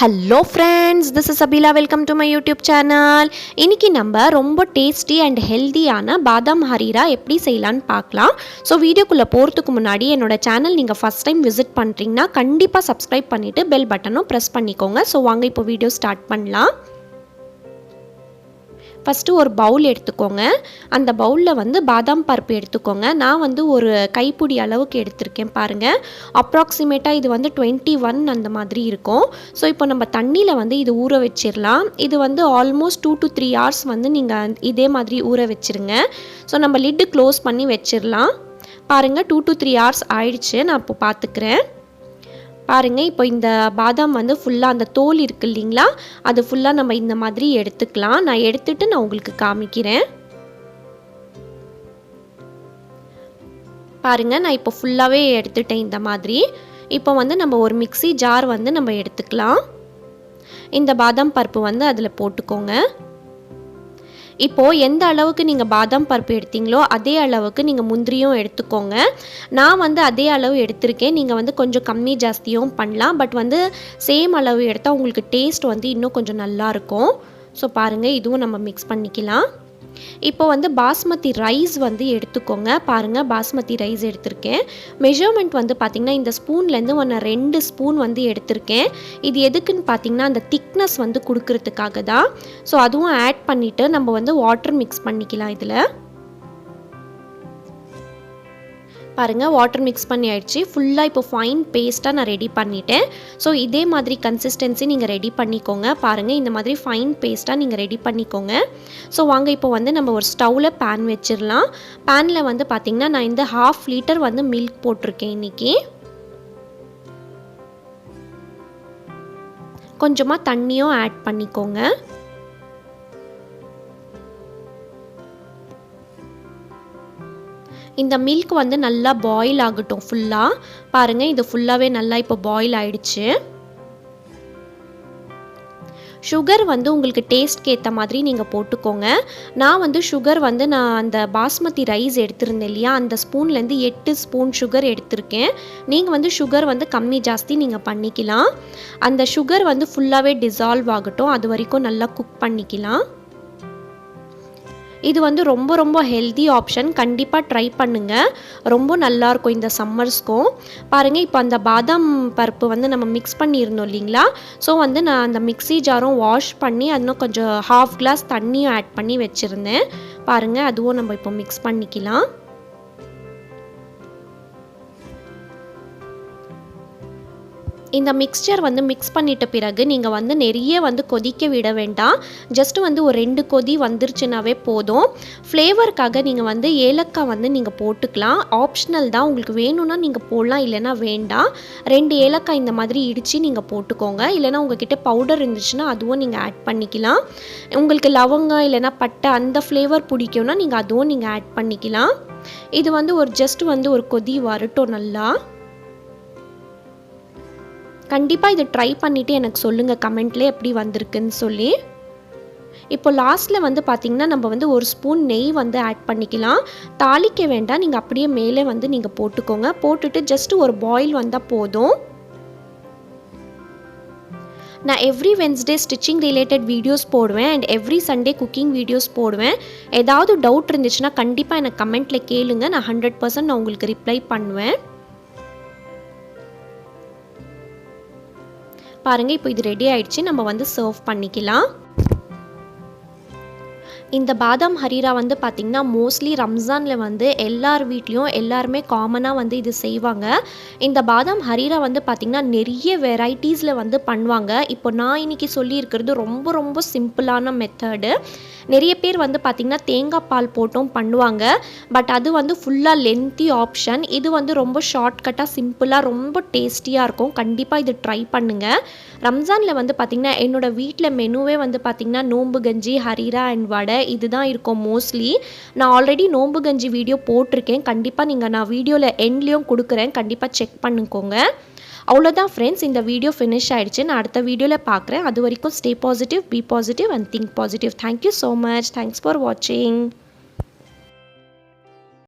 Hello friends, this is Abila. Welcome to my YouTube channel. இன்னைக்கு நம்ம ரொம்ப tasty and ஹெல்தியான பாதாம் ஹரீரா எப்படி செய்யலாம்னு பார்க்கலாம். ஸோ வீடியோக்குள்ளே போகிறதுக்கு முன்னாடி என்னோட சேனல் நீங்கள் ஃபஸ்ட் டைம் விசிட் பண்ணுறீங்கன்னா கண்டிப்பாக சப்ஸ்கிரைப் பண்ணிவிட்டு பெல் பட்டனும் ப்ரெஸ் பண்ணிக்கோங்க. ஸோ வாங்க இப்போ வீடியோ ஸ்டார்ட் பண்ணலாம். ஃபஸ்ட்டு ஒரு பவுல் எடுத்துக்கோங்க. அந்த பவுலில் வந்து பாதாம் பருப்பு எடுத்துக்கோங்க. நான் வந்து ஒரு கைப்பிடி அளவுக்கு எடுத்திருக்கேன் பாருங்கள். அப்ராக்சிமேட்டாக இது வந்து 21 அந்த மாதிரி இருக்கும். ஸோ இப்போ நம்ம தண்ணியில் வந்து இது ஊற வச்சிடலாம். இது வந்து ஆல்மோஸ்ட் 2 to 3 hours வந்து நீங்கள் இதே மாதிரி ஊற வச்சுருங்க. ஸோ நம்ம லிட்டு க்ளோஸ் பண்ணி வச்சிடலாம். பாருங்கள் 2 to 3 hours ஆயிடுச்சு. நான் இப்போ பார்த்துக்கிறேன். பாருங்கள், இப்போ இந்த பாதாம் வந்து ஃபுல்லாக அந்த தோல் இருக்குது இல்லைங்களா, அது ஃபுல்லாக நம்ம இந்த மாதிரி எடுத்துக்கலாம். நான் எடுத்துகிட்டு நான் உங்களுக்கு காமிக்கிறேன். பாருங்கள், நான் இப்போ ஃபுல்லாகவே எடுத்துட்டேன் இந்த மாதிரி. இப்போ வந்து நம்ம ஒரு மிக்ஸி ஜார் வந்து நம்ம எடுத்துக்கலாம். இந்த பாதாம் பருப்பு வந்து அதில் போட்டுக்கோங்க. இப்போது எந்த அளவுக்கு நீங்கள் பாதாம் பருப்பு எடுத்தீங்களோ அதே அளவுக்கு நீங்கள் முந்திரியும் எடுத்துக்கோங்க. நான் வந்து அதே அளவு எடுத்திருக்கேன். நீங்கள் வந்து கொஞ்சம் கம்மி ஜாஸ்தியும் பண்ணலாம். பட் வந்து சேம் அளவு எடுத்தால் உங்களுக்கு டேஸ்ட் வந்து இன்னும் கொஞ்சம் நல்லாயிருக்கும். ஸோ பாருங்கள், இதுவும் நம்ம மிக்ஸ் பண்ணிக்கலாம். இப்போ வந்து பாஸ்மதி ரைஸ் வந்து எடுத்துக்கோங்க. பாருங்கள், பாஸ்மதி ரைஸ் எடுத்திருக்கேன். மெஷர்மெண்ட் வந்து பார்த்திங்கன்னா இந்த ஸ்பூன்லேருந்து 2 ஸ்பூன் வந்து எடுத்திருக்கேன். இது எதுக்குன்னு பார்த்திங்கன்னா அந்த திக்னஸ் வந்து கொடுக்கறதுக்காக தான். ஸோ அதுவும் ஆட் பண்ணிவிட்டு நம்ம வந்து வாட்டர் மிக்ஸ் பண்ணிக்கலாம். இதில் பாருங்கள், வாட்டர் மிக்ஸ் பண்ணி ஆயிடுச்சு. ஃபுல்லாக இப்போ ஃபைன் பேஸ்ட்டாக நான் ரெடி பண்ணிட்டேன். ஸோ இதே மாதிரி கன்சிஸ்டன்சி நீங்கள் ரெடி பண்ணிக்கோங்க. பாருங்கள், இந்த மாதிரி ஃபைன் பேஸ்ட்டாக நீங்கள் ரெடி பண்ணிக்கோங்க. ஸோ வாங்க இப்போ வந்து நம்ம ஒரு ஸ்டவ்வில் பேன் வச்சிடலாம். பேனில் வந்து பார்த்திங்கன்னா நான் இந்த 1/2 லிட்டர் வந்து மில்க் போட்டிருக்கேன். இன்றைக்கி கொஞ்சமாக தண்ணியும் ஆட் பண்ணிக்கோங்க. இந்த மில்க் வந்து நல்லா பாயில் ஆகட்டும் ஃபுல்லாக. பாருங்கள், இது ஃபுல்லாகவே நல்லா இப்போ பாயில் ஆகிடுச்சு. சுகர் வந்து உங்களுக்கு டேஸ்ட்க்கு ஏற்ற மாதிரி நீங்கள் போட்டுக்கோங்க. நான் வந்து சுகர் வந்து நான் அந்த பாஸ்மதி ரைஸ் எடுத்திருந்தேன் இல்லையா, அந்த ஸ்பூன்லேருந்து 8 ஸ்பூன் சுகர் எடுத்திருக்கேன். நீங்கள் வந்து சுகர் வந்து கம்மி ஜாஸ்தி நீங்கள் பண்ணிக்கலாம். அந்த சுகர் வந்து ஃபுல்லாகவே டிசால்வ் ஆகட்டும், அது வரைக்கும் நல்லா குக் பண்ணிக்கலாம். இது வந்து ரொம்ப ரொம்ப ஹெல்தி ஆப்ஷன். கண்டிப்பாக ட்ரை பண்ணுங்கள், ரொம்ப நல்லாயிருக்கும் இந்த சம்மர்ஸ்க்கும். பாருங்கள், இப்போ அந்த பாதாம் பருப்பு வந்து நம்ம மிக்ஸ் பண்ணியிருந்தோம் இல்லைங்களா, ஸோ வந்து நான் அந்த மிக்ஸி ஜாரும் வாஷ் பண்ணி இன்னும் கொஞ்சம் 1/2 glass தண்ணியும் ஆட் பண்ணி வச்சுருந்தேன். பாருங்கள், அதுவும் நம்ம இப்போ மிக்ஸ் பண்ணிக்கலாம். இந்த மிக்ஸ்சர் வந்து மிக்ஸ் பண்ணிட்ட பிறகு நீங்கள் வந்து நிறைய வந்து கொதிக்க விட வேண்டாம். ஜஸ்ட் வந்து ஒரு 2 கொதி வந்துருச்சுனாவே போதும். ஃப்ளேவருக்காக நீங்கள் வந்து ஏலக்காய் வந்து நீங்கள் போட்டுக்கலாம். ஆப்ஷனல் தான், உங்களுக்கு வேணும்னா நீங்கள் போடலாம், இல்லைனா வேண்டாம். 2 ஏலக்காய் இந்த மாதிரி இடித்து நீங்கள் போட்டுக்கோங்க. இல்லைனா உங்ககிட்ட பவுடர் இருந்துச்சுன்னா அதுவும் நீங்கள் ஆட் பண்ணிக்கலாம். உங்களுக்கு லவங்கம் இல்லைனா பட்டை அந்த ஃப்ளேவர் பிடிக்கும்னா நீங்கள் அதுவும் நீங்கள் ஆட் பண்ணிக்கலாம். இது வந்து ஒரு ஜஸ்ட் வந்து ஒரு கொதி வரட்டும் நல்லா. கண்டிப்பாக இதை ட்ரை பண்ணிவிட்டு எனக்கு சொல்லுங்கள் கமெண்ட்லேயே எப்படி வந்திருக்குன்னு சொல்லி. இப்போ லாஸ்ட்டில் வந்து பார்த்திங்கன்னா நம்ம வந்து 1 ஸ்பூன் நெய் வந்து ஆட் பண்ணிக்கலாம். தாளிக்க வேண்டாம், நீங்கள் அப்படியே மேலே வந்து நீங்கள் போட்டுக்கோங்க. போட்டுட்டு ஜஸ்ட் ஒரு பாயில் வந்தால் போதும். நான் every Wednesday stitching related videos போடுவேன் and every Sunday cooking videos போடுவேன். ஏதாவது டவுட் இருந்துச்சுன்னா கண்டிப்பாக எனக்கு கமெண்ட்டில் கேளுங்க. நான் 100% நான் உங்களுக்கு ரிப்ளை பண்ணுவேன். பாருங்கள், இப்போ இது ரெடி ஆயிடுச்சு. நம்ம வந்து சர்வ் பண்ணிக்கலாம். இந்த பாதாம் ஹரீரா வந்து பார்த்திங்கன்னா மோஸ்ட்லி ரம்ஜானில் வந்து எல்லார் வீட்லேயும் எல்லாருமே காமனாக வந்து இது செய்வாங்க. இந்த பாதாம் ஹரீரா வந்து பார்த்திங்கன்னா நிறைய வெரைட்டிஸில் வந்து பண்ணுவாங்க. இப்போ நான் இன்றைக்கி சொல்லியிருக்கிறது ரொம்ப ரொம்ப சிம்பிளான மெத்தடு. நிறைய பேர் வந்து பார்த்திங்கன்னா தேங்காய் பால் போட்டும் பண்ணுவாங்க. பட் அது வந்து ஃபுல்லாக லென்த்தி ஆப்ஷன். இது வந்து ரொம்ப ஷார்ட்கட்டாக சிம்பிளாக ரொம்ப டேஸ்டியாக இருக்கும். கண்டிப்பாக இது ட்ரை பண்ணுங்கள். ரம்ஜானில் வந்து பார்த்திங்கன்னா என்னோடய வீட்டில் மெனுவே வந்து பார்த்திங்கன்னா நோம்பு கஞ்சி, ஹரீரா அண்ட் வடை இதுதான் இருக்கும் மோஸ்ட்லி. நான் ஆல்ரெடி நோம்பு கஞ்சி வீடியோ போட்டிருக்கேன். கண்டிப்பாக நீங்கள் நான் வீடியோவில் எண்ட்லேயும் கொடுக்குறேன், கண்டிப்பாக செக் பண்ணிக்கோங்க. அவ்வளோதான் ஃப்ரெண்ட்ஸ், இந்த வீடியோ ஃபினிஷ் ஆகிடுச்சு. நான் அடுத்த வீடியோவில் பார்க்குறேன். அது வரைக்கும் stay positive, be positive and think positive. Thank you so much. Thanks for வாட்சிங்.